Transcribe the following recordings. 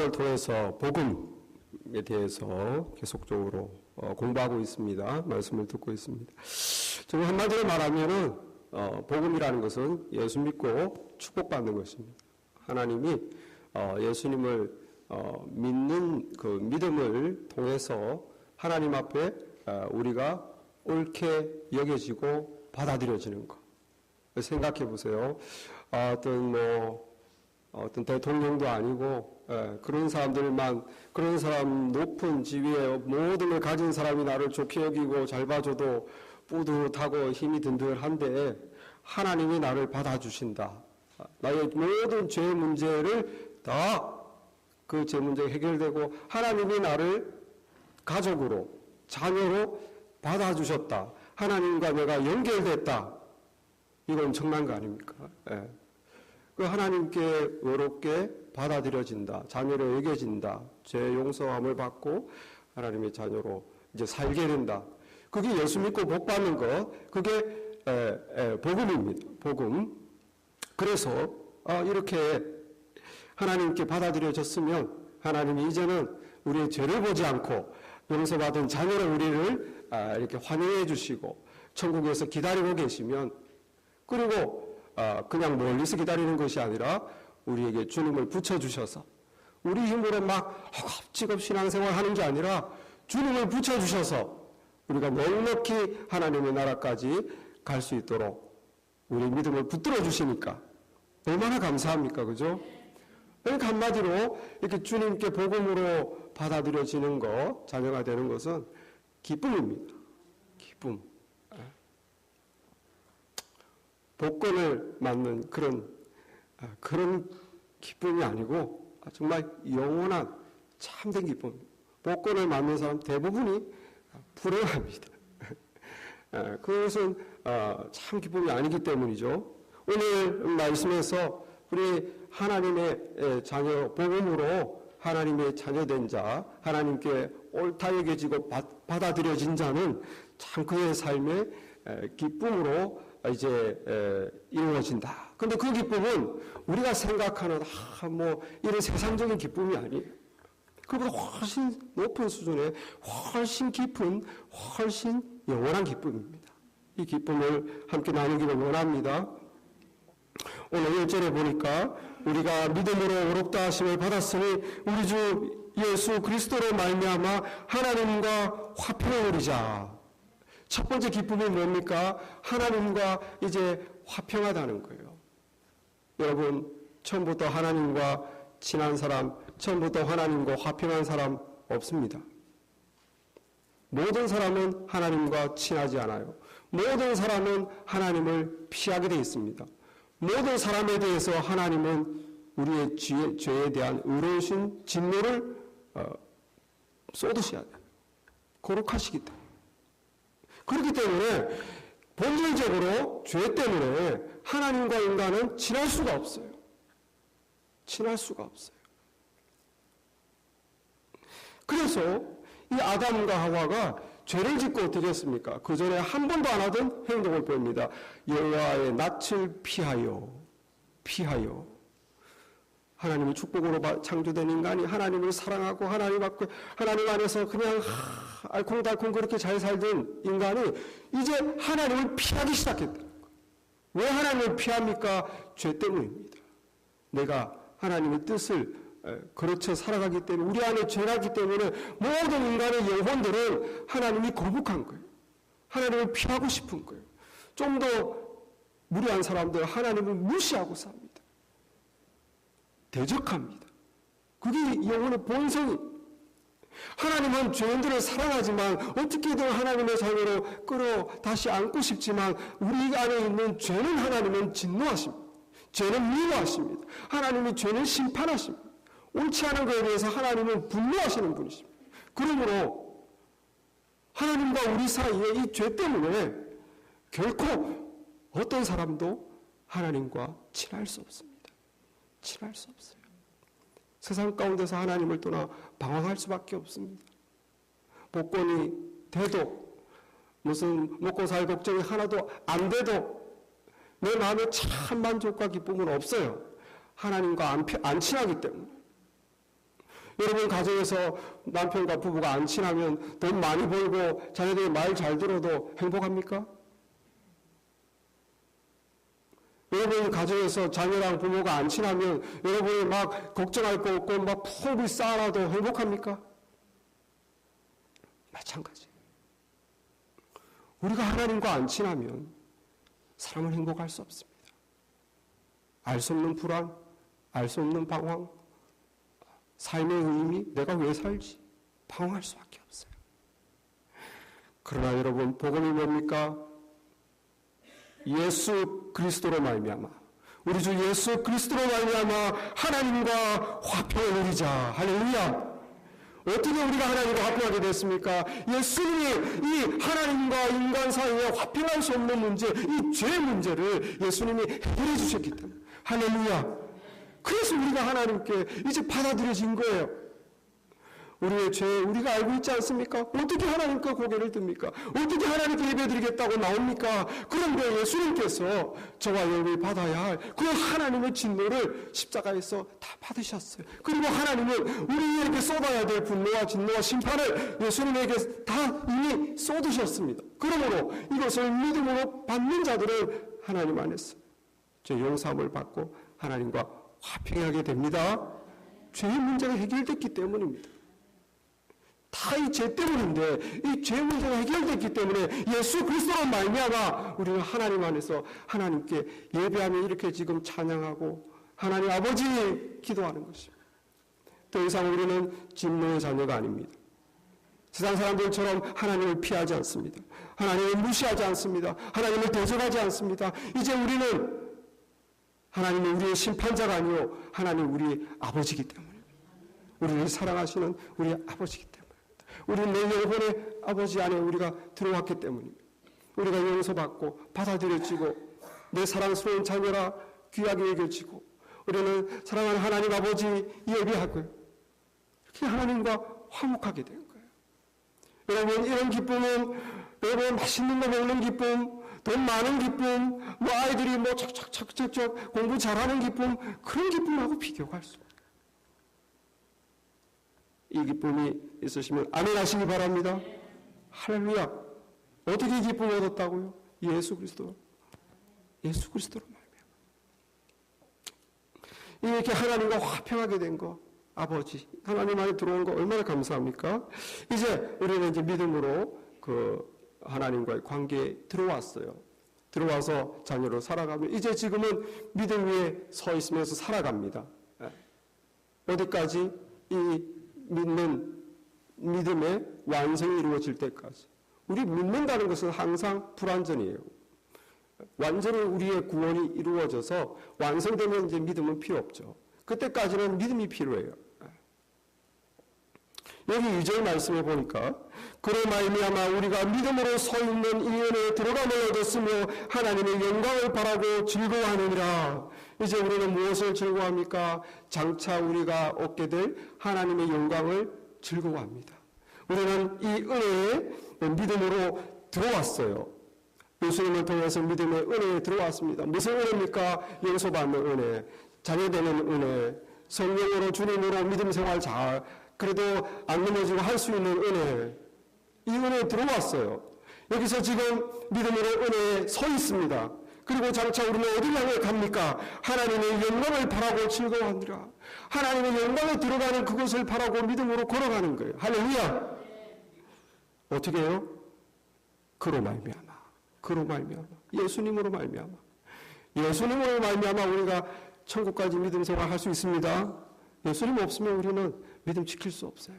을 통해서 복음에 대해서 계속적으로 공부하고 있습니다. 말씀을 듣고 있습니다. 지금 한마디로 말하면은 복음이라는 것은 예수 믿고 축복받는 것입니다. 하나님이 예수님을 믿는 그 믿음을 통해서 하나님 앞에 우리가 옳게 여겨지고 받아들여지는 것. 생각해 보세요. 어떤 대통령도 아니고 그런 사람들만, 그런 사람 높은 지위에 모든 걸 가진 사람이 나를 좋게 여기고 잘 봐줘도 뿌듯하고 힘이 든든한데 하나님이 나를 받아주신다. 나의 모든 죄 문제를 다 그 죄 문제가 해결되고 하나님이 나를 가족으로, 자녀로 받아주셨다. 하나님과 내가 연결됐다. 이건 엄청난 거 아닙니까? 그 하나님께 의롭게 받아들여진다. 자녀로 여겨진다. 죄 용서함을 받고 하나님의 자녀로 이제 살게 된다. 그게 예수 믿고 복 받는 것. 그게 복음입니다. 복음. 그래서 이렇게 하나님께 받아들여졌으면 하나님이 이제는 우리의 죄를 보지 않고 용서받은 자녀로 우리를 이렇게 환영해 주시고 천국에서 기다리고 계시면, 그리고 그냥 멀리서 기다리는 것이 아니라 우리에게 주님을 붙여주셔서 우리 힘으로 막 허겁지겁 신앙생활 하는 게 아니라 주님을 붙여주셔서 우리가 넉넉히 하나님의 나라까지 갈 수 있도록 우리 믿음을 붙들어 주시니까 얼마나 감사합니까? 그죠? 그러니까 한마디로 이렇게 주님께 복음으로 받아들여지는 것, 자녀가 되는 것은 기쁨입니다. 기쁨. 복권을 맞는 그런 기쁨이 아니고 정말 영원한 참된 기쁨. 복권을 맞는 사람 대부분이 불행합니다. 그것은 참 기쁨이 아니기 때문이죠. 오늘 말씀에서 우리 하나님의 자녀, 복음으로 하나님의 자녀된 자, 하나님께 옳다 여겨지고 받아들여진 자는 참 그의 삶의 기쁨으로 이제 이루어진다. 근데 그 기쁨은 우리가 생각하는 이런 세상적인 기쁨이 아니에요. 그보다 훨씬 높은 수준의 훨씬 깊은, 훨씬 영원한 기쁨입니다. 이 기쁨을 함께 나누기를 원합니다. 오늘 1절에 보니까 우리가 믿음으로 의롭다 하심을 받았으니 우리 주 예수 그리스도로 말미암아 하나님과 화평을 누리자. 첫 번째 기쁨이 뭡니까? 하나님과 이제 화평하다는 거예요. 여러분, 처음부터 하나님과 친한 사람, 처음부터 하나님과 화평한 사람 없습니다. 모든 사람은 하나님과 친하지 않아요. 모든 사람은 하나님을 피하게 되어 있습니다. 모든 사람에 대해서 하나님은 우리의 죄에 대한 의로우신 진노를 쏟으셔야 돼요. 거룩하시기 때문에. 그렇기 때문에 본질적으로 죄 때문에 하나님과 인간은 친할 수가 없어요. 친할 수가 없어요. 그래서 이 아담과 하와가 죄를 짓고 어떻게 했습니까? 그 전에 한 번도 안 하던 행동을 보입니다. 여호와의 낯을 피하여 하나님의 축복으로 창조된 인간이 하나님을 사랑하고 하나님 안에서 그냥 알콩달콩 그렇게 잘 살던 인간이 이제 하나님을 피하기 시작했다는 거예요. 왜 하나님을 피합니까? 죄 때문입니다. 내가 하나님의 뜻을 그렇게 살아가기 때문에, 우리 안에 죄가 있기 때문에 모든 인간의 영혼들은 하나님이 거북한 거예요. 하나님을 피하고 싶은 거예요. 좀 더 무리한 사람들은 하나님을 무시하고 삽니다. 대적합니다. 그게 영혼의 본성이. 하나님은 죄인들을 사랑하지만 어떻게든 하나님의 자녀로 다시 안고 싶지만 우리 안에 있는 죄는 하나님은 진노하십니다. 죄는 미워하십니다. 하나님이 죄는 심판하십니다. 옳지 않은 것에 대해서 하나님은 분노하시는 분이십니다. 그러므로 하나님과 우리 사이에 이 죄 때문에 결코 어떤 사람도 하나님과 친할 수 없습니다. 친할 수 없어요. 세상 가운데서 하나님을 떠나 방황할 수밖에 없습니다. 복권이 돼도 무슨 먹고 살 걱정이 하나도 안 돼도 내 마음에 참 만족과 기쁨은 없어요. 하나님과 안 친하기 때문에. 여러분 가정에서 남편과 부부가 안 친하면 돈 많이 벌고 자녀들이 말 잘 들어도 행복합니까? 여러분 가정에서 자녀랑 부모가 안 친하면 여러분이 막 걱정할 거 없고 막 푹 쌓아놔도 행복합니까? 마찬가지. 우리가 하나님과 안 친하면 사람은 행복할 수 없습니다. 알 수 없는 불안, 알 수 없는 방황, 삶의 의미, 내가 왜 살지? 방황할 수밖에 없어요. 그러나 여러분, 복음이 뭡니까? 예수 그리스도로 말미암아, 우리 주 예수 그리스도로 말미암아 하나님과 화평을 누리자. 할렐루야. 어떻게 우리가 하나님과 화평하게 됐습니까? 예수님이 이 하나님과 인간 사이에 화평할 수 없는 문제, 이 죄 문제를 예수님이 해결해 주셨기 때문에. 할렐루야. 그래서 우리가 하나님께 이제 받아들여진 거예요. 우리의 죄 우리가 알고 있지 않습니까? 어떻게 하나님께 고개를 듭니까? 어떻게 하나님께 예배드리겠다고 나옵니까? 그런데 예수님께서 저와 여러분이 받아야 할 그 하나님의 진노를 십자가에서 다 받으셨어요. 그리고 하나님은 우리에게 쏟아야 될 분노와 진노와 심판을 예수님에게 다 이미 쏟으셨습니다. 그러므로 이것을 믿음으로 받는 자들은 하나님 안에서 죄 용서함을 받고 하나님과 화평하게 됩니다. 죄의 문제가 해결됐기 때문입니다. 다 이 죄 때문인데 이 죄 문제가 해결됐기 때문에 예수 그리스도로 말미암아 우리는 하나님 안에서 하나님께 예배하며 이렇게 지금 찬양하고 하나님 아버지 기도하는 것입니다. 더 이상 우리는 진노의 자녀가 아닙니다. 세상 사람들처럼 하나님을 피하지 않습니다. 하나님을 무시하지 않습니다. 하나님을 대적하지 않습니다. 이제 우리는 하나님은 우리의 심판자가 아니요 하나님 우리의 아버지이기 때문에 우리를 사랑하시는 우리의 아버지이기 때문에 우리는 내 영혼의 아버지 안에 우리가 들어왔기 때문입니다. 우리가 용서받고 받아들여지고 내 사랑스러운 자녀라 귀하게 여겨지고 우리는 사랑하는 하나님 아버지 예배하고요. 이렇게 하나님과 화목하게 된 거예요. 여러분 이런 기쁨은 여러분 맛있는 거 먹는 기쁨, 돈 많은 기쁨, 뭐 아이들이 뭐 척척척척 공부 잘하는 기쁨 그런 기쁨하고 비교가 할 수 없어요. 이 기쁨이 있으시면 아멘 하시기 바랍니다. 할렐루야. 어떻게 기쁨을 얻었다고요? 예수 그리스도로 말미암아. 이렇게 하나님과 화평하게 된 거, 아버지 하나님 안에 들어온 거 얼마나 감사합니까? 이제 우리는 이제 믿음으로 그 하나님과의 관계에 들어왔어요. 들어와서 자녀로 살아가면 이제 지금은 믿음 위에 서 있으면서 살아갑니다. 어디까지? 이 믿는 믿음의 완성이 이루어질 때까지. 우리 믿는다는 것은 항상 불완전이에요. 완전히 우리의 구원이 이루어져서 완성되면 이제 믿음은 필요 없죠. 그때까지는 믿음이 필요해요. 여기 2절 말씀에 보니까 그로 말미암아 우리가 믿음으로 서 있는 이 은혜에 들어감을 얻었으며 하나님의 영광을 바라고 즐거워하느니라. 이제 우리는 무엇을 즐거워합니까? 장차 우리가 얻게 될 하나님의 영광을 즐거워합니다. 우리는 이 은혜에 믿음으로 들어왔어요. 예수님을 통해서 믿음의 은혜에 들어왔습니다. 무슨 은혜입니까? 용서받는 은혜, 자녀되는 은혜, 성령으로 주님으로 믿음 생활 잘 그래도 안 넘어지고 할 수 있는 은혜, 이 은혜에 들어왔어요. 여기서 지금 믿음으로 은혜에 서 있습니다. 그리고 장차 우리는 어디를 향해 갑니까? 하나님의 영광을 바라고 즐거워하느라. 하나님의 영광에 들어가는 그것을 바라고 믿음으로 걸어가는 거예요. 할렐루야. 어떻게 해요? 그로 말미암아. 예수님으로 말미암아. 예수님으로 말미암아 우리가 천국까지 믿음 생활 할 수 있습니다. 예수님 없으면 우리는 믿음 지킬 수 없어요.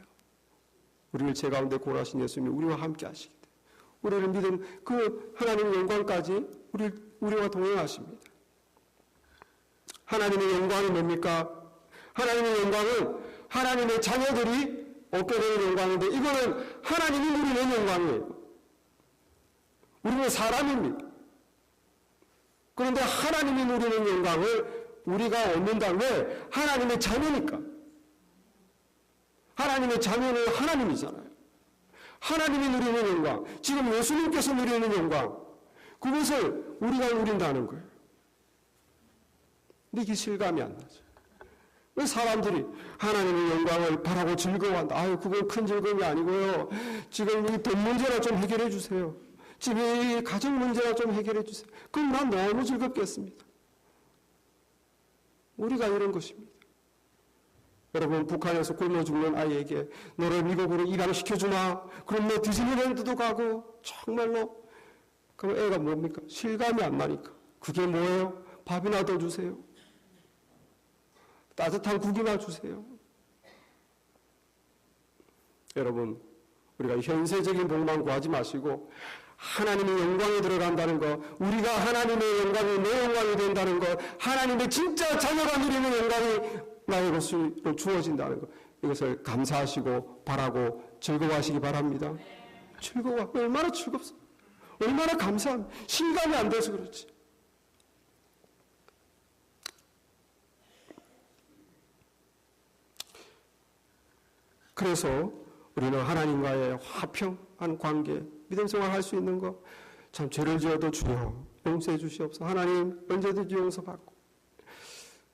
우리를 제 가운데 고라신 예수님이 우리와 함께 하시기 때문에 우리를 믿음 그 하나님의 영광까지 우리와 동행하십니다. 하나님의 영광이 뭡니까? 하나님의 영광은 하나님의 자녀들이 얻게 되는 영광인데 이거는 하나님이 누리는 영광이에요. 우리는 사람입니다. 그런데 하나님이 누리는 영광을 우리가 얻는다. 왜? 하나님의 자녀니까. 하나님의 자녀는 하나님이잖아요. 하나님이 누리는 영광, 지금 예수님께서 누리는 영광, 그것을 우리가 누린다는 거예요. 근데 이게 실감이 안 나죠. 사람들이 하나님의 영광을 바라고 즐거워한다. 아유, 그건 큰 즐거움이 아니고요. 지금 이 돈 문제나 좀 해결해 주세요. 집에 이 가정 문제나 좀 해결해 주세요. 그럼 난 너무 즐겁겠습니다. 우리가 이런 것입니다. 여러분, 북한에서 굶어 죽는 아이에게 너를 미국으로 입양시켜주나? 그럼 너 디즈니랜드도 가고 정말로. 그럼 애가 뭡니까? 실감이 안 나니까. 그게 뭐예요? 밥이나 더 주세요. 따뜻한 국이나 주세요. 여러분, 우리가 현세적인 복만 구하지 마시고 하나님의 영광이 들어간다는 것, 우리가 하나님의 영광이 내 영광이 된다는 것, 하나님의 진짜 자녀가 누리는 영광이 나의 것으로 주어진다는 것, 이것을 감사하시고 바라고 즐거워하시기 바랍니다. 즐거워. 얼마나 즐겁소. 얼마나 감사합니다. 실감이 안 돼서 그렇지. 그래서 우리는 하나님과의 화평한 관계, 믿음 생활할 수 있는 것, 참 죄를 지어도 주여 용서해 주시옵소서. 하나님 언제든지 용서받고,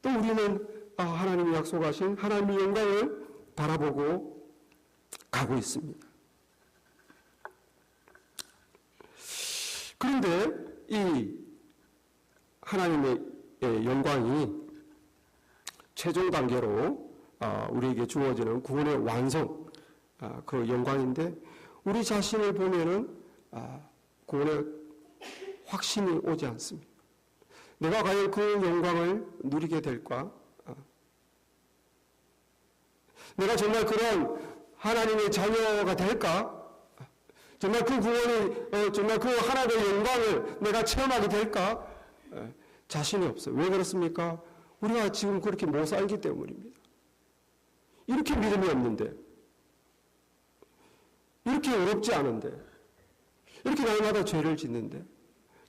또 우리는 하나님이 약속하신 하나님의 영광을 바라보고 가고 있습니다. 그런데 이 하나님의 영광이 최종 단계로 우리에게 주어지는 구원의 완성, 그 영광인데, 우리 자신을 보면은 구원의 확신이 오지 않습니다. 내가 과연 그 영광을 누리게 될까? 내가 정말 그런 하나님의 자녀가 될까? 정말 그 구원이, 정말 그 하나님의 영광을 내가 체험하게 될까? 자신이 없어요. 왜 그렇습니까? 우리가 지금 그렇게 못 살기 때문입니다. 이렇게 믿음이 없는데, 이렇게 어렵지 않은데, 이렇게 날마다 죄를 짓는데,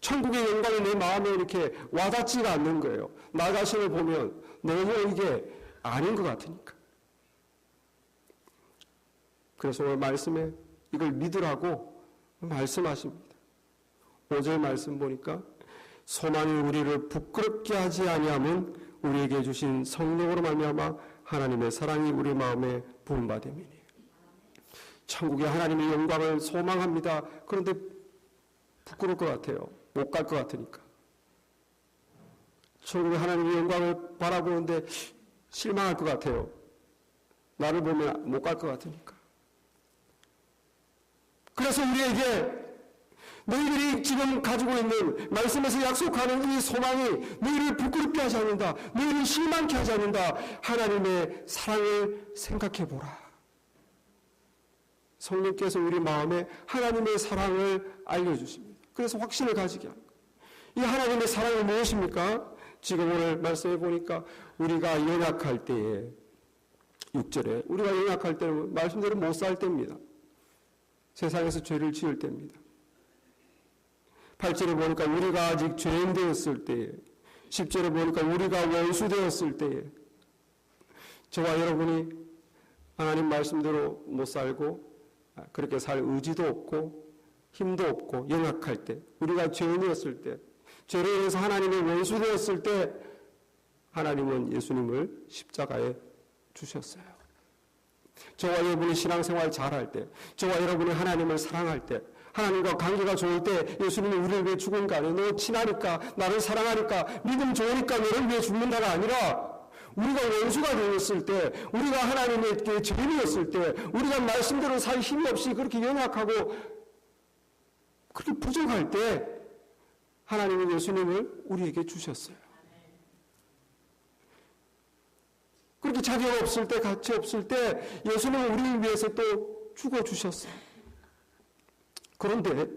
천국의 영광이 내 마음에 이렇게 와닿지가 않는 거예요. 나 자신을 보면 너무 이게 아닌 것 같으니까. 그래서 오늘 말씀에 이걸 믿으라고 말씀하십니다. 5절 말씀 보니까 소망이 우리를 부끄럽게 하지 아니함은 우리에게 주신 성령으로 말미암아 하나님의 사랑이 우리 마음에 부은 바 됨이니. 천국의 하나님의 영광을 소망합니다. 그런데 부끄러울 것 같아요. 못 갈 것 같으니까. 천국의 하나님의 영광을 바라보는데 실망할 것 같아요. 나를 보면 못 갈 것 같으니까. 그래서 우리에게 너희들이 지금 가지고 있는 말씀에서 약속하는 이 소망이 너희를 부끄럽게 하지 않는다. 너희를 실망케 하지 않는다. 하나님의 사랑을 생각해 보라. 성령께서 우리 마음에 하나님의 사랑을 알려주십니다. 그래서 확신을 가지게 합니다. 이 하나님의 사랑이 무엇입니까? 지금 오늘 말씀해 보니까 우리가 연약할 때에 6절에 우리가 연약할 때는 말씀대로 못 살 때입니다. 세상에서 죄를 지을 때입니다. 8절에 보니까 우리가 아직 죄인 되었을 때에, 10절에 보니까 우리가 원수 되었을 때에, 저와 여러분이 하나님 말씀대로 못 살고 그렇게 살 의지도 없고 힘도 없고 연약할 때, 우리가 죄인이었을 때, 죄로 인해서 하나님의 원수 되었을 때 하나님은 예수님을 십자가에 주셨어요. 저와 여러분이 신앙생활 잘할 때, 저와 여러분이 하나님을 사랑할 때, 하나님과 관계가 좋을 때 예수님이 우리를 위해 죽은 거 아니에요. 너 친하니까, 나를 사랑하니까, 믿음 좋으니까 너를 위해 죽는다가 아니라, 우리가 원수가 되었을 때, 우리가 하나님의 죄인이었을 때, 우리가 말씀대로 살 힘이 없이 그렇게 연약하고 그렇게 부족할 때 하나님은 예수님을 우리에게 주셨어요. 그렇게 자격 없을 때, 가치 없을 때 예수님은 우리를 위해서 또 죽어주셨어요. 그런데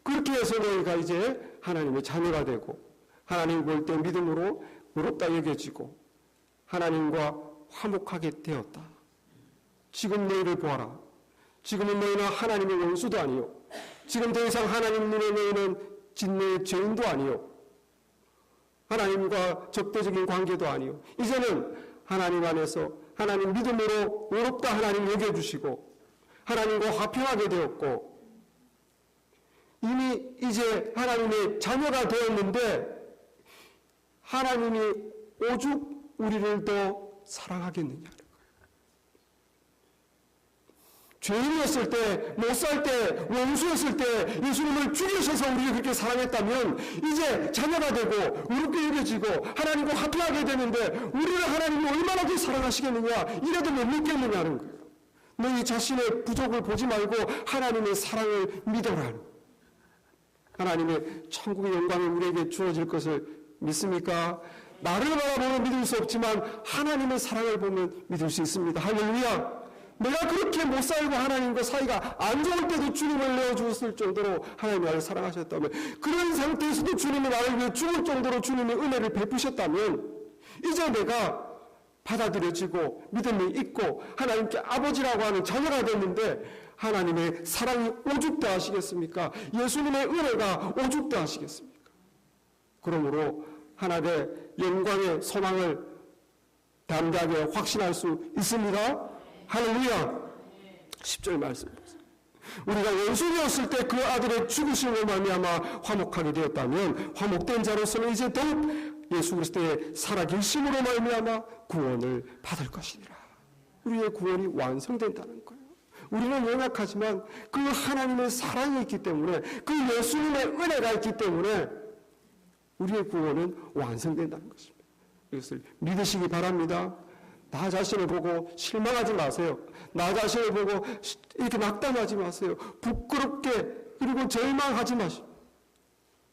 그렇게 해서 너희가 이제 하나님의 자녀가 되고 하나님을 볼 때 믿음으로 의롭다 여겨지고 하나님과 화목하게 되었다. 지금 너희를 보아라. 지금은 너희는 하나님의 원수도 아니요. 지금 더 이상 하나님 눈에 너희는 진노의 죄인도 아니요. 하나님과 적대적인 관계도 아니요. 이제는 하나님 안에서 하나님 믿음으로 의롭다 하나님 여겨주시고 하나님과 화평하게 되었고 이미 이제 하나님의 자녀가 되었는데 하나님이 오죽 우리를 더 사랑하겠느냐는 거예요. 죄인이었을 때, 못 살 때, 원수였을 때 예수님을 죽이셔서 우리를 그렇게 사랑했다면 이제 자녀가 되고 의롭게 여겨지고 하나님과 화평하게 되는데 우리를 하나님이 얼마나 더 사랑하시겠느냐, 이래도 못 믿겠느냐는 거예요. 너희 자신의 부족을 보지 말고 하나님의 사랑을 믿어라. 하나님의 천국의 영광이 우리에게 주어질 것을 믿습니까? 나를 바라보면 믿을 수 없지만 하나님의 사랑을 보면 믿을 수 있습니다. 할렐루야. 내가 그렇게 못 살고 하나님과 사이가 안 좋을 때도 주님을 내어주었을 정도로 하나님이 나를 사랑하셨다면, 그런 상태에서도 주님이 나를 위해 죽을 정도로 주님의 은혜를 베푸셨다면 이제 내가 받아들여지고 믿음이 있고 하나님께 아버지라고 하는 자녀가 됐는데 하나님의 사랑이 오죽 더하시겠습니까? 예수님의 은혜가 오죽 더하시겠습니까? 그러므로 하나님의 영광의 소망을 담대하게 확신할 수 있습니다. 할렐루야. 10절 말씀 보세요. 우리가 원수였을 때 그 아들의 죽으심으로 말미암아 화목하게 되었다면 화목된 자로서는 이제 더욱 예수 그리스도의 살아계심으로 말미암아 구원을 받을 것이니라. 우리의 구원이 완성된다는 거예요. 우리는 연약하지만 그 하나님의 사랑이 있기 때문에, 그 예수님의 은혜가 있기 때문에 우리의 구원은 완성된다는 것입니다. 이것을 믿으시기 바랍니다. 나 자신을 보고 실망하지 마세요. 나 자신을 보고 이렇게 낙담하지 마세요. 부끄럽게 그리고 절망하지 마시고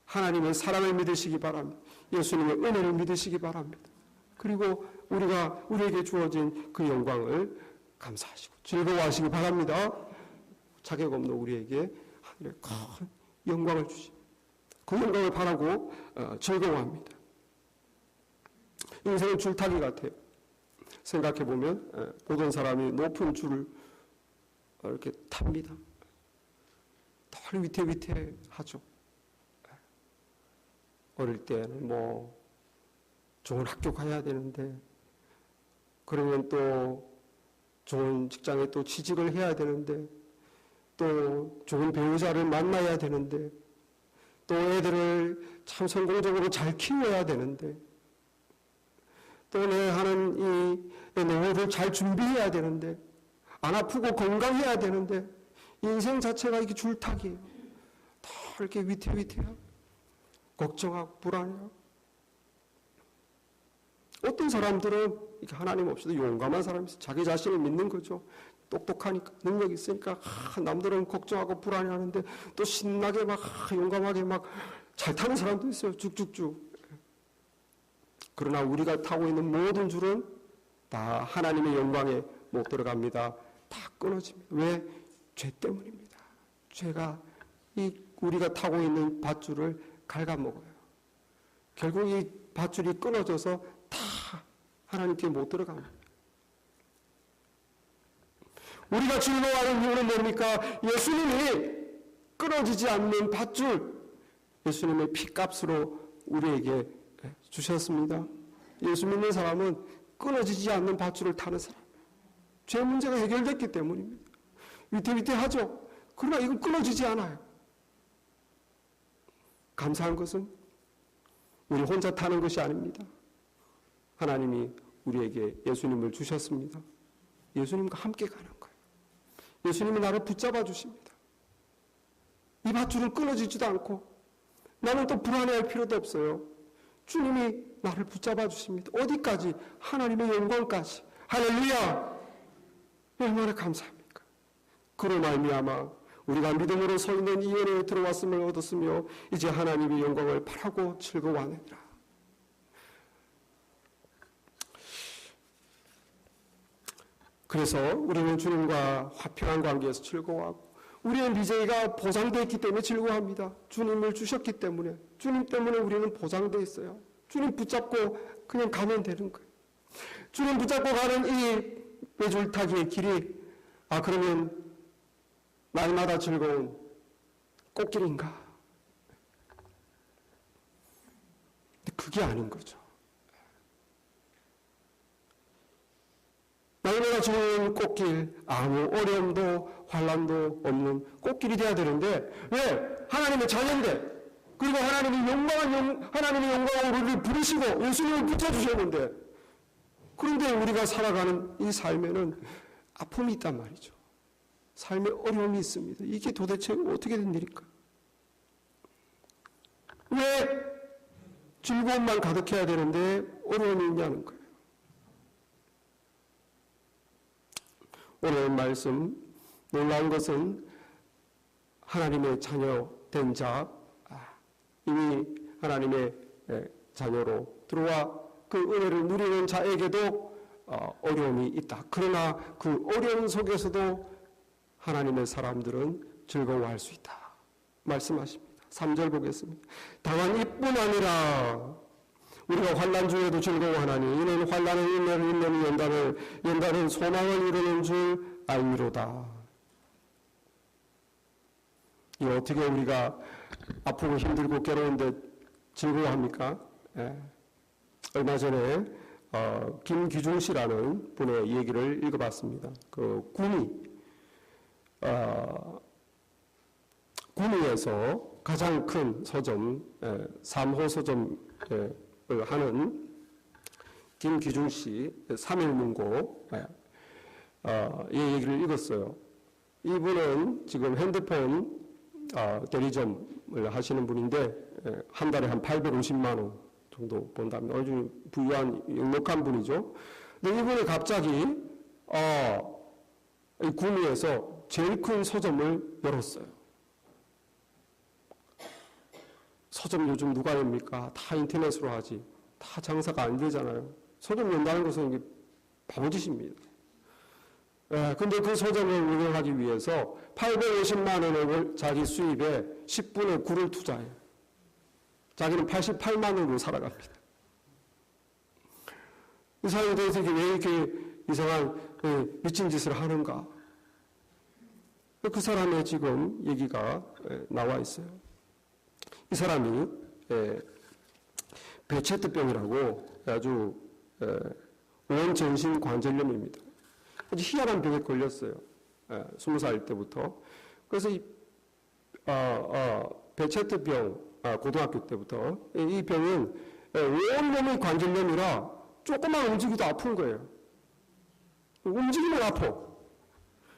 하나님의 사랑을 믿으시기 바랍니다. 예수님의 은혜를 믿으시기 바랍니다. 그리고 우리에게 주어진 그 영광을 감사하시고 즐거워하시기 바랍니다. 자격 없는 우리에게 하늘의 큰 영광을 주시, 그 영광을 바라고 즐거워합니다. 인생은 줄타기 같아요. 생각해보면 모든 사람이 높은 줄을 이렇게 탑니다. 덜 위태위태하죠. 어릴 때는 뭐 좋은 학교 가야 되는데, 그러면 또 좋은 직장에 또 취직을 해야 되는데, 또 좋은 배우자를 만나야 되는데, 또 애들을 참 성공적으로 잘 키워야 되는데, 또 내 하는 이 노후를 잘 준비해야 되는데, 안 아프고 건강해야 되는데, 인생 자체가 이렇게 줄타기예요. 다 이렇게 위태위태하고 걱정하고 불안해하고. 어떤 사람들은 이렇게 하나님 없이도 용감한 사람이 있어요. 자기 자신을 믿는 거죠. 똑똑하니까, 능력이 있으니까 남들은 걱정하고 불안해하는데 또 신나게 막 용감하게 막 잘 타는 사람도 있어요. 쭉쭉쭉. 그러나 우리가 타고 있는 모든 줄은 다 하나님의 영광에 못 들어갑니다. 다 끊어집니다. 왜? 죄 때문입니다. 죄가 우리가 타고 있는 밧줄을 갉아먹어요. 결국 이 밧줄이 끊어져서 다 하나님께 못 들어갑니다. 우리가 즐거워하는 이유는 뭡니까? 예수님이 끊어지지 않는 밧줄, 예수님의 피값으로 우리에게 주셨습니다. 예수 믿는 사람은 끊어지지 않는 밧줄을 타는 사람. 죄 문제가 해결됐기 때문입니다. 위태위태하죠. 그러나 이건 끊어지지 않아요. 감사한 것은 우리 혼자 타는 것이 아닙니다. 하나님이 우리에게 예수님을 주셨습니다. 예수님과 함께 가는 거예요. 예수님이 나를 붙잡아 주십니다. 이 밧줄은 끊어지지도 않고 나는 또 불안해할 필요도 없어요. 주님이 나를 붙잡아 주십니다. 어디까지? 하나님의 영광까지. 할렐루야! 얼마나 감사합니까? 그로 말미암아 우리가 믿음으로 서 있는 이 은혜에 들어왔음을 얻었으며 이제 하나님의 영광을 바라고 즐거워하느니라. 그래서 우리는 주님과 화평한 관계에서 즐거워하고 우리의 미래가 보장되어 있기 때문에 즐거워합니다. 주님을 주셨기 때문에, 주님 때문에 우리는 보장되어 있어요. 주님 붙잡고 그냥 가면 되는 거예요. 주님 붙잡고 가는 이 매줄타기의 길이 그러면 날마다 즐거운 꽃길인가? 근데 그게 아닌 거죠. 날마다 즐거운 꽃길, 아무 어려움도 환난도 없는 꽃길이 돼야 되는데, 왜? 하나님의 자녀인데, 그리고 하나님의 영광으로 우리를 부르시고 예수님을 붙여주셨는데 그런데 우리가 살아가는 이 삶에는 아픔이 있단 말이죠. 삶에 어려움이 있습니다. 이게 도대체 어떻게 된 일일까? 왜 즐거움만 가득해야 되는데 어려움이 있냐는 거예요. 오늘 말씀 놀라운 것은 하나님의 자녀 된 자, 이미 하나님의 자녀로 들어와 그 은혜를 누리는 자에게도 어려움이 있다. 그러나 그 어려움 속에서도 하나님의 사람들은 즐거워할 수 있다. 말씀하십니다. 3절 보겠습니다. 다만 이뿐 아니라 우리가 환난 중에도 즐거워하나니 이는 환난은 인내를, 인내는 연단을, 연단은 소망을 이루는 줄 알미로다. 이 어떻게 우리가 아프고 힘들고 괴로운데 즐거워합니까? 얼마 전에 김규중 씨라는 분의 얘기를 읽어봤습니다. 그 구미에서 가장 큰 서점 3호 서점을 하는 김규중 씨 3일문고 이 얘기를 읽었어요. 이분은 지금 핸드폰 대리점을 하시는 분인데 한 달에 한 850만 원 정도 번답니다. 아주 부유한 영록한 분이죠. 근데 이분이 갑자기 이 구미에서 제일 큰 서점을 열었어요. 서점 요즘 누가 엽니까? 다 인터넷으로 하지. 다 장사가 안 되잖아요. 서점 연다는 것은 이게 바보짓입니다. 근데 그 서점을 운영하기 위해서 850만 원을 자기 수입에 10분의 9를 투자해요. 자기는 88만 원으로 살아갑니다. 이 사람이 도대체 왜 이렇게 이상한 미친 짓을 하는가? 그 사람의 지금 얘기가 나와 있어요. 이 사람이 베체트병이라고 아주 원전신관절염입니다. 아주 희한한 병에 걸렸어요. 20살 때부터. 그래서 이 베체트병 고등학교 때부터 이 병은 온몸의 관절염이라 조금만 움직여도 아픈 거예요. 움직이면 아파.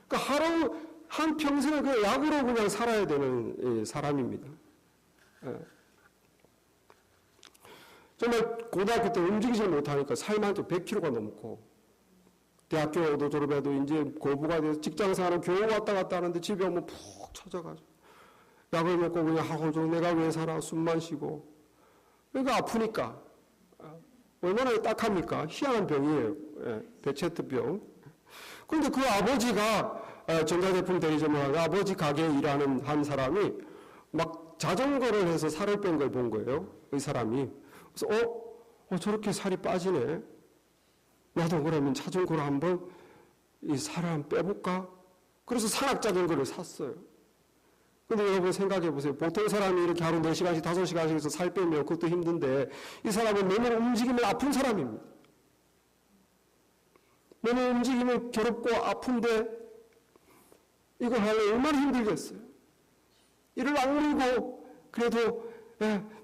그러니까 하루 한 평생을 그 약으로 그냥 살아야 되는 사람입니다. 정말 고등학교 때 움직이지 못하니까 살만 또 100kg가 넘고 대학교도 졸업해도 이제 고부가 돼서 직장생활은 겨우 왔다 갔다 하는데 집에 오면 푹 처져가지고 약을 먹고 그냥 하루 종일 내가 왜 살아 숨만 쉬고 그러니까 아프니까 얼마나 딱합니까? 희한한 병이에요. 베체트병. 그런데 그 아버지가 전자제품 대리점을 하고 아버지 가게에 일하는 한 사람이 막 자전거를 해서 살을 뺀 걸 본 거예요. 이 사람이. 그래서 저렇게 살이 빠지네. 나도 그러면 자전거를 한번 이 살을 한번 빼볼까? 그래서 산악 자전거를 샀어요. 근데 여러분 생각해 보세요. 보통 사람이 이렇게 하루 4시간씩 5시간씩 해서 살 빼면 그것도 힘든데 이 사람은 몸을 움직이면 아픈 사람입니다. 몸을 움직이면 괴롭고 아픈데 이걸 하려면 얼마나 힘들겠어요. 이를 악물고 그래도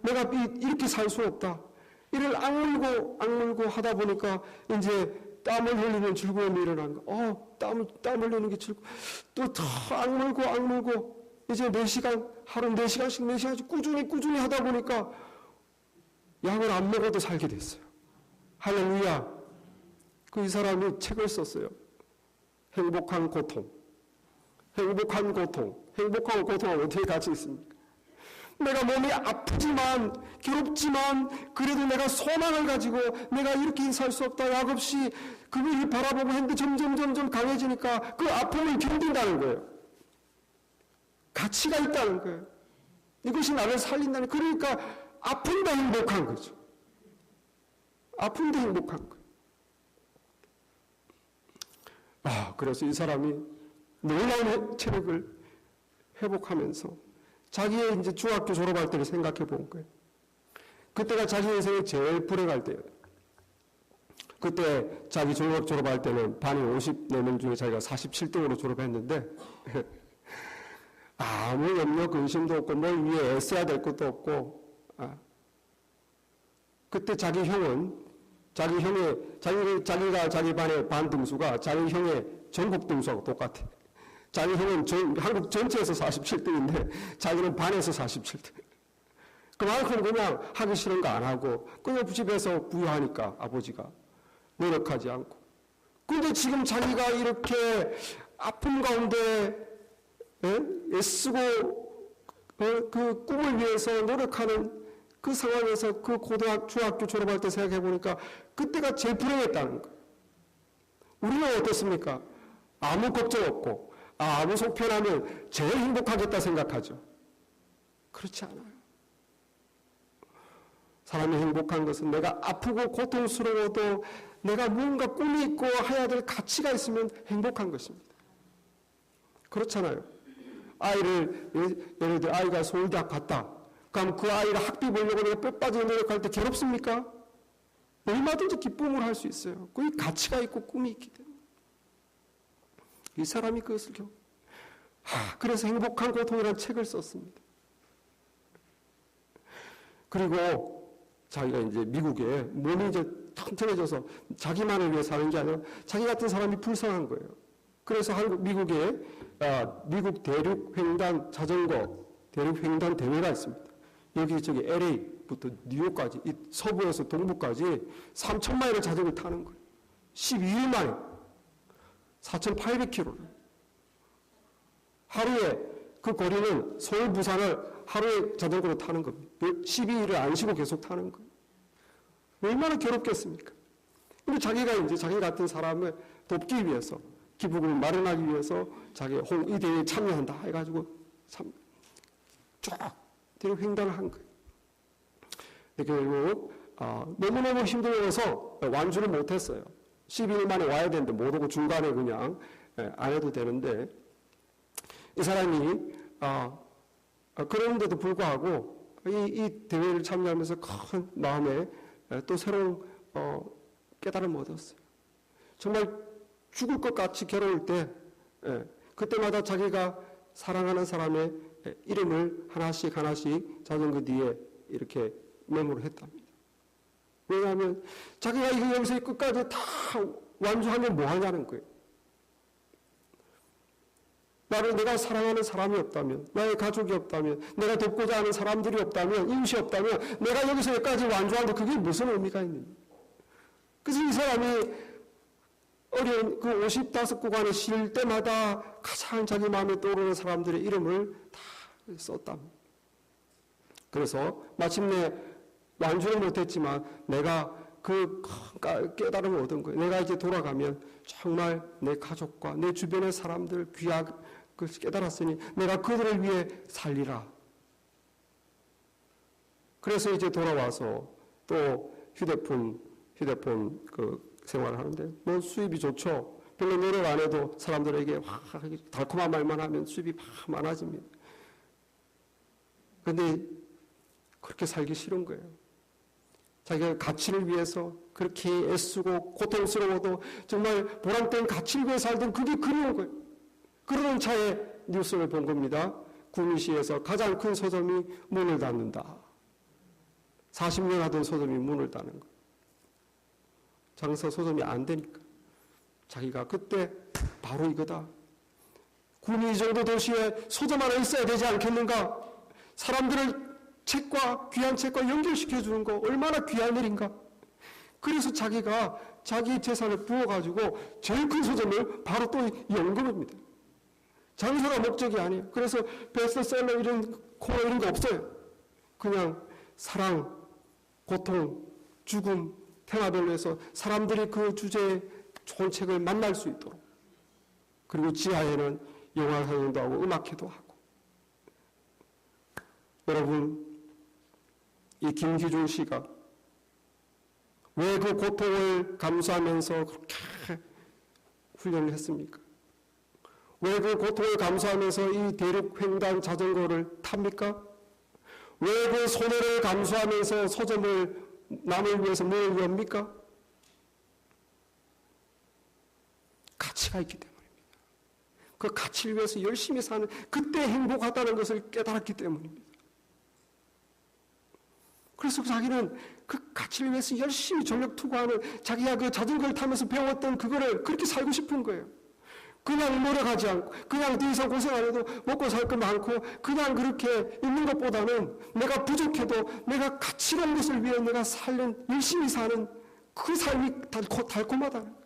내가 이렇게 살 수 없다. 이를 악물고 하다 보니까 이제 땀을 흘리는 즐거움이 일어난 거. 땀 흘리는 게 즐거워. 또 더 악물고 이제 4시간, 하루 4시간씩 꾸준히 하다 보니까 약을 안 먹어도 살게 됐어요. 할렐루야. 이 사람이 책을 썼어요. 행복한 고통. 행복한 고통은 어떻게 같이 있습니까? 내가 몸이 아프지만 괴롭지만 그래도 내가 소망을 가지고 내가 이렇게 살 수 없다. 약 없이 그걸 바라보고 했는데 점점 강해지니까 그 아픔을 견딘다는 거예요. 가치가 있다는 거예요. 이것이 나를 살린다는 그러니까 아픈데 행복한 거죠. 아픈데 행복한 거예요. 그래서 이 사람이 놀라운 체력을 회복하면서 자기의 이제 중학교 졸업할 때를 생각해 본 거예요. 그때가 자기 인생에 제일 불행할 때예요. 그때 자기 졸업할 때는 반이 54명 중에 자기가 47등으로 졸업했는데 아무 염려 근심도 없고 뭘 위해 애써야 될 것도 없고 그때 자기 형은 자기가 자기 반의 반 등수가 자기 형의 전국 등수하고 똑같아. 자기 형은 한국 전체에서 47등인데 자기는 반에서 47등. 그만큼 그냥 하기 싫은 거 안 하고 그냥 집에서 부유하니까 아버지가 노력하지 않고. 근데 지금 자기가 이렇게 아픔 가운데 애쓰고 그 꿈을 위해서 노력하는 그 상황에서 그 중학교 졸업할 때 생각해 보니까 그때가 제일 불행했다는 거예요. 우리는 어떻습니까? 아무 걱정 없고 아무 속편하면 제일 행복하겠다 생각하죠. 그렇지 않아요. 사람이 행복한 것은 내가 아프고 고통스러워도 내가 무언가 꿈이 있고 해야 될 가치가 있으면 행복한 것입니다. 그렇잖아요. 예를 들어 아이가 서울대학 갔다. 그럼 그 아이가 학비 벌려고 내가 뼈 빠지게 노력할 때 괴롭습니까? 얼마든지 기쁨을 할 수 있어요. 그게 가치가 있고 꿈이 있기 때문에. 이 사람이 그것을 그래서 행복한 고통이라는 책을 썼습니다. 그리고 자기가 이제 미국에 몸이 이제 튼튼해져서 자기만을 위해 사는 게 아니라 자기 같은 사람이 불쌍한 거예요. 그래서 미국에 미국 대륙횡단 자전거 대륙횡단 대회가 있습니다. 저기 LA부터 뉴욕까지 이 서부에서 동부까지 3,000마일을 자전거를 타는 거예요. 12일 만에 4,800km를 하루에 그 거리는 서울 부산을 하루에 자전거로 타는 겁니다. 12일을 안 쉬고 계속 타는 거예요. 얼마나 괴롭겠습니까? 그리고 자기가 이제 자기 같은 사람을 돕기 위해서 기부금을 마련하기 위해서 이 대회에 참여한다 해가지고 쫙 대륙 횡단을 한 거예요. 결국 너무너무 힘들어서 완주를 못했어요. 12일 만에 와야 되는데 못 오고 중간에 그냥 안 해도 되는데 이 사람이 그런데도 불구하고 이 대회를 참여하면서 큰 마음에 또 새로운 깨달음을 얻었어요. 정말 죽을 것 같이 괴로울 때 그때마다 자기가 사랑하는 사람의 이름을 하나씩 자전거 뒤에 이렇게 메모를 했답니다. 왜냐하면 자기가 이거 여기서 끝까지 다 완주하면 뭐 하냐는 거예요. 내가 사랑하는 사람이 없다면, 나의 가족이 없다면, 내가 돕고자 하는 사람들이 없다면, 이웃이 없다면, 내가 여기서 여기까지 완주하는데 그게 무슨 의미가 있느냐. 그래서 이 사람이 어려운 그 55구간을 쉴 때마다 가장 자기 마음에 떠오르는 사람들의 이름을 다 썼답니다. 그래서 마침내 완주는 못했지만 내가 그 깨달음을 얻은 거예요. 내가 이제 돌아가면 정말 내 가족과 내 주변의 사람들 귀한 것을 깨달았으니 내가 그들을 위해 살리라. 그래서 이제 돌아와서 또 휴대폰 생활을 하는데 뭐 수입이 좋죠. 별로 노력 안 해도 사람들에게 달콤한 말만 하면 수입이 많아집니다. 그런데 그렇게 살기 싫은 거예요. 자기가 가치를 위해서 그렇게 애쓰고 고통스러워도 정말 보람된 가치를 위해 살던 그게 그리운 거예요. 그러던 차에 뉴스를 본 겁니다. 구미시에서 가장 큰 서점이 문을 닫는다. 40년 하던 서점이 문을 닫는 거예요. 장사 서점이 안 되니까. 자기가 그때 바로 이거다. 구미 정도 도시에 서점 하나 있어야 되지 않겠는가? 사람들을 책과 귀한 책과 연결시켜주는 거 얼마나 귀한 일인가. 그래서 자기가 자기 재산을 부어가지고 제일 큰 서점을 바로 또 연 겁니다. 장사가 목적이 아니에요. 그래서 베스트셀러 이런 코너 이런 거 없어요. 그냥 사랑, 고통, 죽음, 테마별로 해서 사람들이 그 주제의 좋은 책을 만날 수 있도록. 그리고 지하에는 영화 상영도 하고 음악회도 하고. 여러분, 이 김기중 씨가 왜 그 고통을 감수하면서 그렇게 훈련을 했습니까? 왜 그 고통을 감수하면서 이 대륙횡단 자전거를 탑니까? 왜 그 손해를 감수하면서 서점을 남을 위해서 문을 엽니까? 가치가 있기 때문입니다. 그 가치를 위해서 열심히 사는 그때 행복하다는 것을 깨달았기 때문입니다. 그래서 그래서 자기는 그 가치를 위해서 열심히 전력 투구하는, 자기가 그 자전거를 타면서 배웠던 그거를 그렇게 살고 싶은 거예요. 그냥 노력하지 않고, 그냥 더 이상 고생 안 해도 먹고 살 거 많고, 그냥 그렇게 있는 것보다는 내가 부족해도 내가 가치로운 것을 위해 내가 열심히 사는 그 삶이 달콤하다는 거예요.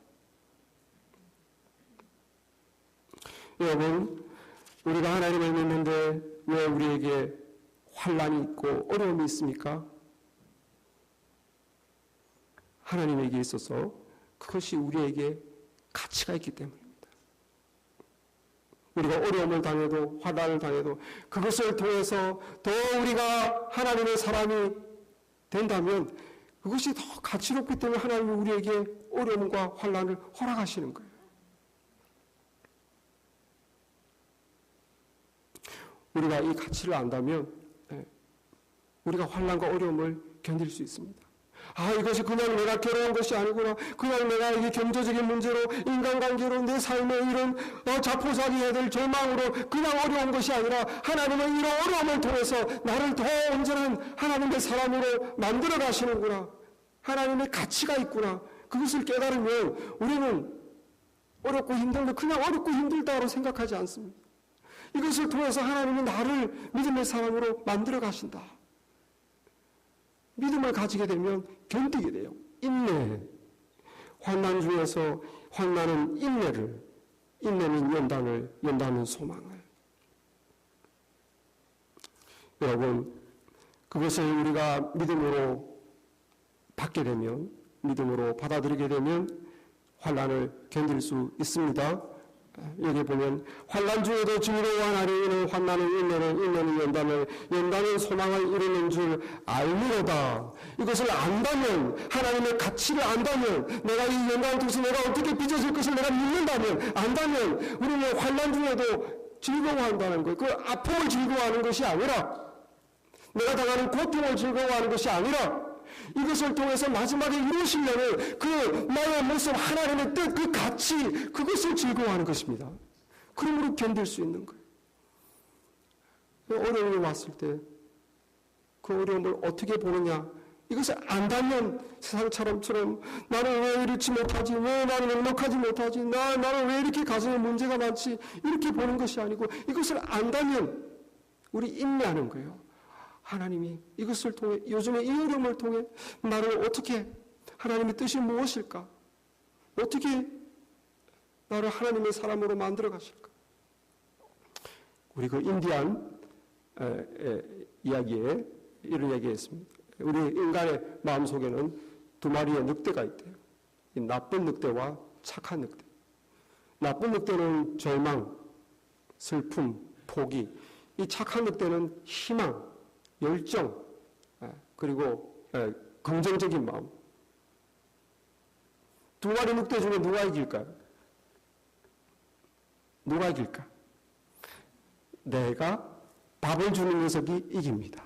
여러분, 우리가 하나님을 믿는데 왜 우리에게 환난이 있고 어려움이 있습니까? 하나님에게 있어서 그것이 우리에게 가치가 있기 때문입니다. 우리가 어려움을 당해도 환난을 당해도 그것을 통해서 더 우리가 하나님의 사람이 된다면 그것이 더 가치롭기 때문에 하나님이 우리에게 어려움과 환난을 허락하시는 거예요. 우리가 이 가치를 안다면 우리가 환난과 어려움을 견딜 수 있습니다. 이것이 그냥 내가 괴로운 것이 아니구나. 그냥 내가 이게 경제적인 문제로, 인간관계로, 내 삶의 이런 자포자기해야 될 절망으로 그냥 어려운 것이 아니라 하나님은 이런 어려움을 통해서 나를 더 온전한 하나님의 사람으로 만들어 가시는구나. 하나님의 가치가 있구나. 그것을 깨달으면 우리는 어렵고 힘들면 그냥 어렵고 힘들다고 생각하지 않습니다. 이것을 통해서 하나님은 나를 믿음의 사람으로 만들어 가신다. 믿음을 가지게 되면 견디게 돼요. 인내. 환난 중에서 환난은 인내를, 인내는 연단을, 연단은 소망을. 여러분, 그것을 우리가 믿음으로 받게 되면, 믿음으로 받아들이게 되면 환난을 견딜 수 있습니다. 여기 보면 환난 중에도 즐거워하나니 이는 환난은 인내를, 인내는 연단을, 연단은 소망을 이루는 줄 알미로다. 이것을 안다면, 하나님의 가치를 안다면, 내가 이 연단을 통해서 내가 어떻게 빚어질 것을 내가 믿는다면, 안다면 우리는 환난 중에도 즐거워한다는 거예요. 그 아픔을 즐거워하는 것이 아니라, 내가 당하는 고통을 즐거워하는 것이 아니라, 이것을 통해서 마지막에 이루시려는 그 나의 모습, 하나님의 뜻, 그 가치, 그것을 즐거워하는 것입니다. 그러므로 견딜 수 있는 거예요. 어려움이 왔을 때 그 어려움을 어떻게 보느냐, 이것을 안다면 세상처럼 나는 왜 이렇지 못하지, 왜 나는 행복하지 못하지, 나는 왜 이렇게 가정에 문제가 많지, 이렇게 보는 것이 아니고 이것을 안다면 우리 인내하는 거예요. 하나님이 이것을 통해, 요즘에 이 어려움을 통해 나를 어떻게, 하나님의 뜻이 무엇일까? 어떻게 나를 하나님의 사람으로 만들어 가실까? 우리 그 인디안 이야기에 이런 얘기했습니다. 우리 인간의 마음속에는 두 마리의 늑대가 있대요. 이 나쁜 늑대와 착한 늑대. 나쁜 늑대는 절망, 슬픔, 포기. 이 착한 늑대는 희망, 열정, 그리고 긍정적인 마음. 두 마리 늑대 중에 누가 이길까요? 누가 이길까? 내가 밥을 주는 녀석이 이깁니다.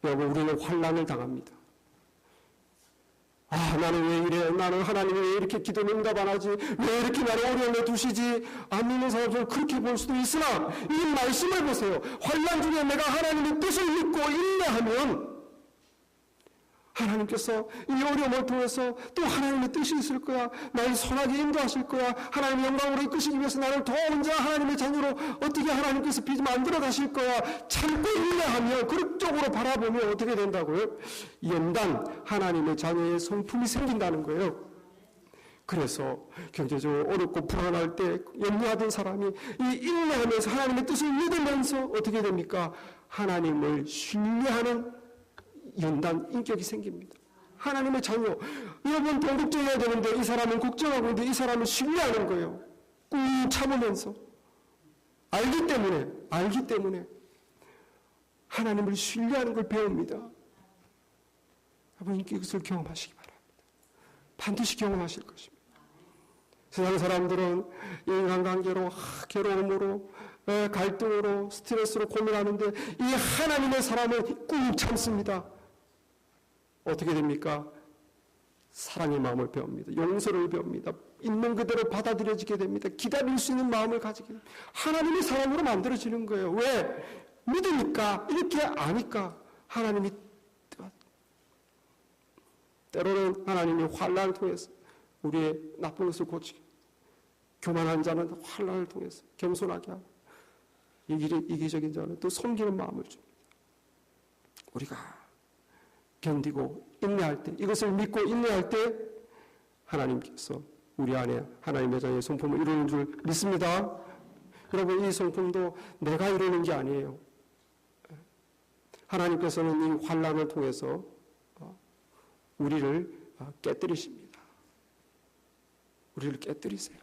여러분, 우리는 환난을 당합니다. 나는 왜 이래? 나는 하나님이 왜 이렇게 기도를 응답 안 하지? 왜 이렇게 나를 어려움에 두시지? 안 믿는 사람들은 그렇게 볼 수도 있으나 이 말씀을 보세요. 환난 중에 내가 하나님의 뜻을 믿고 인내하면 하나님께서 이 어려움을 통해서 또 하나님의 뜻이 있을 거야. 나를 선하게 인도하실 거야. 하나님의 영광으로 이끄시기 위해서 나를 더 온전한 하나님의 자녀로 어떻게 하나님께서 만들어 가실 거야. 참고 인내하면, 그쪽으로 바라보면 어떻게 된다고요? 연단, 하나님의 자녀의 성품이 생긴다는 거예요. 그래서 경제적으로 어렵고 불안할 때 염려하던 사람이 이 인내하면서 하나님의 뜻을 믿으면서 어떻게 됩니까? 하나님을 신뢰하는 연단 인격이 생깁니다. 하나님의 자녀. 여러분, 더 걱정해야 되는데 이 사람은 걱정하고 있는데 이 사람은 신뢰하는 거예요. 꾹 참으면서. 알기 때문에 하나님을 신뢰하는 걸 배웁니다. 여러분, 이것을 경험하시기 바랍니다. 반드시 경험하실 것입니다. 세상 사람들은 인간관계로, 괴로움으로, 갈등으로, 스트레스로 고민하는데 이 하나님의 사람은 꾹 참습니다. 어떻게 됩니까? 사랑의 마음을 배웁니다. 용서를 배웁니다. 있는 그대로 받아들여지게 됩니다. 기다릴 수 있는 마음을 가지게 됩니다. 하나님의 사람으로 만들어지는 거예요. 왜? 믿으니까, 이렇게 아니까. 하나님이 때로는 하나님이 환난을 통해서 우리의 나쁜 것을 고치고, 교만한 자는 환난을 통해서 겸손하게 하고, 이기적인 자는 또 섬기는 마음을 줍니다. 우리가 견디고 인내할 때, 이것을 믿고 인내할 때 하나님께서 우리 안에 하나님의 자녀의 성품을 이루는 줄 믿습니다. 여러분, 이 성품도 내가 이루는 게 아니에요. 하나님께서는 이 환난을 통해서 우리를 깨뜨리십니다. 우리를 깨뜨리세요.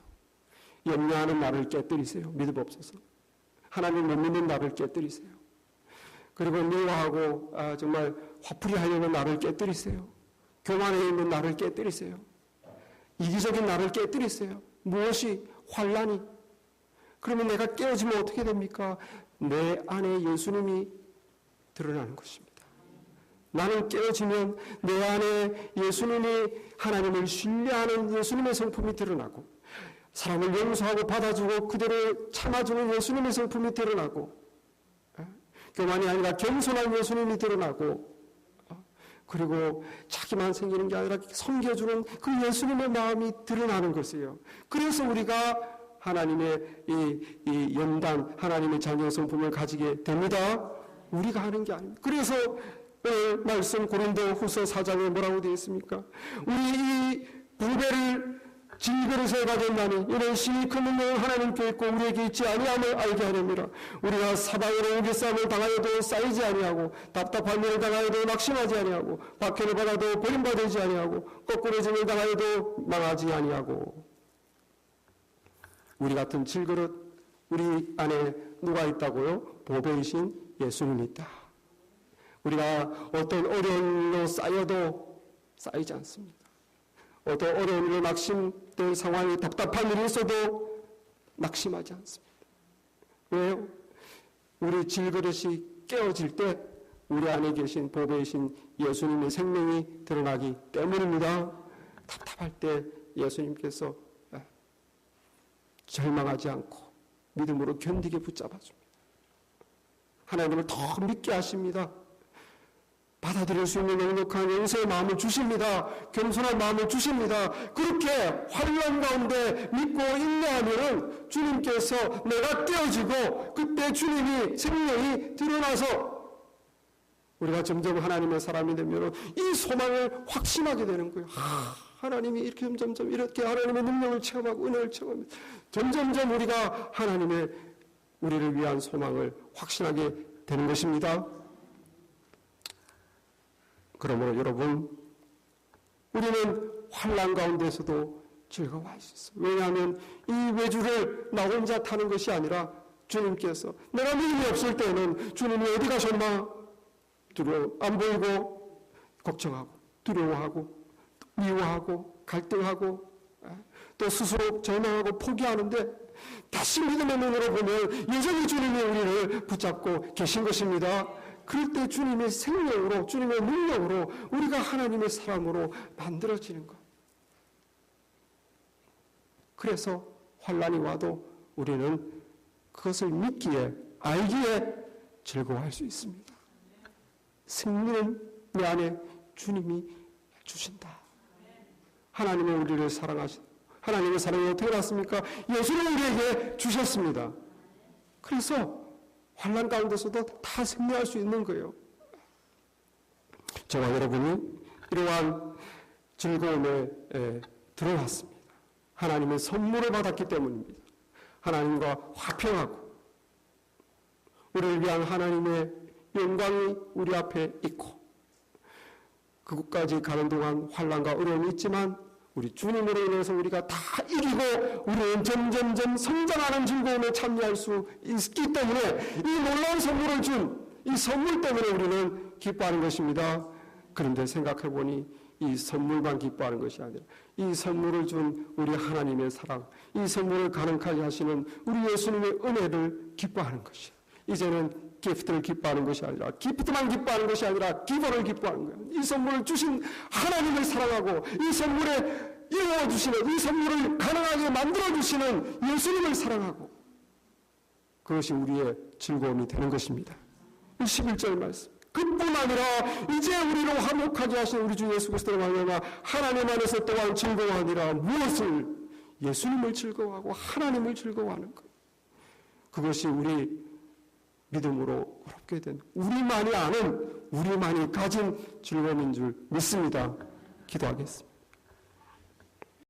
염려하는 나를 깨뜨리세요. 믿음 없어서. 하나님 못 믿는 나를 깨뜨리세요. 그리고 미워하고 정말 화풀이 하려는 나를 깨뜨리세요. 교만해 있는 나를 깨뜨리세요. 이기적인 나를 깨뜨리세요. 무엇이? 환난이. 그러면 내가 깨어지면 어떻게 됩니까? 내 안에 예수님이 드러나는 것입니다. 나는 깨어지면 내 안에 예수님이, 하나님을 신뢰하는 예수님의 성품이 드러나고, 사람을 용서하고 받아주고 그대로 참아주는 예수님의 성품이 드러나고, 교만이 아니라 겸손한 예수님이 드러나고, 그리고 자기만 생기는 게 아니라 섬겨주는 그 예수님의 마음이 드러나는 것이에요. 그래서 우리가 하나님의 이 연단, 하나님의 자녀의 성품을 가지게 됩니다. 우리가 하는 게 아닙니다. 그래서 오늘 말씀 고린도후서 4장에 뭐라고 되어 있습니까? 우리 이 부배를 질그릇에 가졌나니 이런 신이 큰 능력을 하나님께 있고 우리에게 있지 아니함을 알게 하렵니다. 우리가 사방으로 우겨싸움을 당하여도 쌓이지 아니하고, 답답한 일을 당하여도 낙심하지 아니하고, 박해를 받아도 버림받지 아니하고, 거꾸러짐을 당하여도 망하지 아니하고. 우리 같은 질그릇, 우리 안에 누가 있다고요? 보배이신 예수님이 있다. 우리가 어떤 어려운 일로 쌓여도 쌓이지 않습니다. 어떤 어려운 일로 낙심된 상황이, 답답한 일이 있어도 낙심하지 않습니다. 왜요? 우리 질그릇이 깨어질 때 우리 안에 계신 보배이신 예수님의 생명이 드러나기 때문입니다. 답답할 때 예수님께서 절망하지 않고 믿음으로 견디게 붙잡아줍니다. 하나님을 더 믿게 하십니다. 받아들일 수 있는 넉넉한 용서의 마음을 주십니다. 겸손한 마음을 주십니다. 그렇게 환난 가운데 믿고 인내하면 주님께서 내가 깨어지고, 그때 주님이 생명이 드러나서 우리가 점점 하나님의 사람이 되면 이 소망을 확신하게 되는 거예요. 하나님이 이렇게 점점 이렇게 하나님의 능력을 체험하고 은혜를 체험합니다. 점점점 우리가 하나님의 우리를 위한 소망을 확신하게 되는 것입니다. 그러므로 여러분, 우리는 환난 가운데서도 즐거워할 수 있어요. 왜냐하면 이 외주를 나 혼자 타는 것이 아니라 주님께서, 내가 믿음이 없을 때는 주님이 어디 가셨나 두려워, 안 보이고 걱정하고 두려워하고 미워하고 갈등하고 또 스스로 절망하고 포기하는데, 다시 믿음의 눈으로 보면 여전히 주님이 우리를 붙잡고 계신 것입니다. 그럴 때 주님의 생명으로, 주님의 능력으로 우리가 하나님의 사람으로 만들어지는 것. 그래서 환난이 와도 우리는 그것을 믿기에, 알기에 즐거워할 수 있습니다. 생명은 내 안에 주님이 주신다. 하나님은 우리를 사랑하신다. 하나님의 사랑이 어떻게 났습니까? 예수를 우리에게 주셨습니다. 그래서 환난 가운데서도 다 승리할 수 있는 거예요. 저와 여러분이 이러한 즐거움에 들어왔습니다. 하나님의 선물을 받았기 때문입니다. 하나님과 화평하고 우리를 위한 하나님의 영광이 우리 앞에 있고, 그곳까지 가는 동안 환난과 어려움이 있지만 우리 주님으로 인해서 우리가 다 이기고 우리는 점점점 성장하는 즐거움에 참여할 수 있기 때문에, 이 놀라운 선물을 준 이 선물 때문에 우리는 기뻐하는 것입니다. 그런데 생각해보니 이 선물만 기뻐하는 것이 아니라 이 선물을 준 우리 하나님의 사랑, 이 선물을 가능하게 하시는 우리 예수님의 은혜를 기뻐하는 것이에요. 이제는 기프트를 기뻐하는 것이 아니라, 기프트만 기뻐하는 것이 아니라 기도를 기뻐하는 거예요. 이 선물을 주신 하나님을 사랑하고, 이 선물에 이루어주시는, 이 선물을 가능하게 만들어주시는 예수님을 사랑하고, 그것이 우리의 즐거움이 되는 것입니다. 이 11절 말씀, 그뿐 아니라 이제 우리로 화목하게 하신 우리 주 예수 그리스도로 말미암아 하나님 안에서 또한 즐거워하니라. 무엇을? 예수님을 즐거워하고 하나님을 즐거워하는 것. 그것이 우리 믿음으로 어렵게 된, 우리만이 아는, 우리만이 가진 즐거움인 줄 믿습니다. 기도하겠습니다.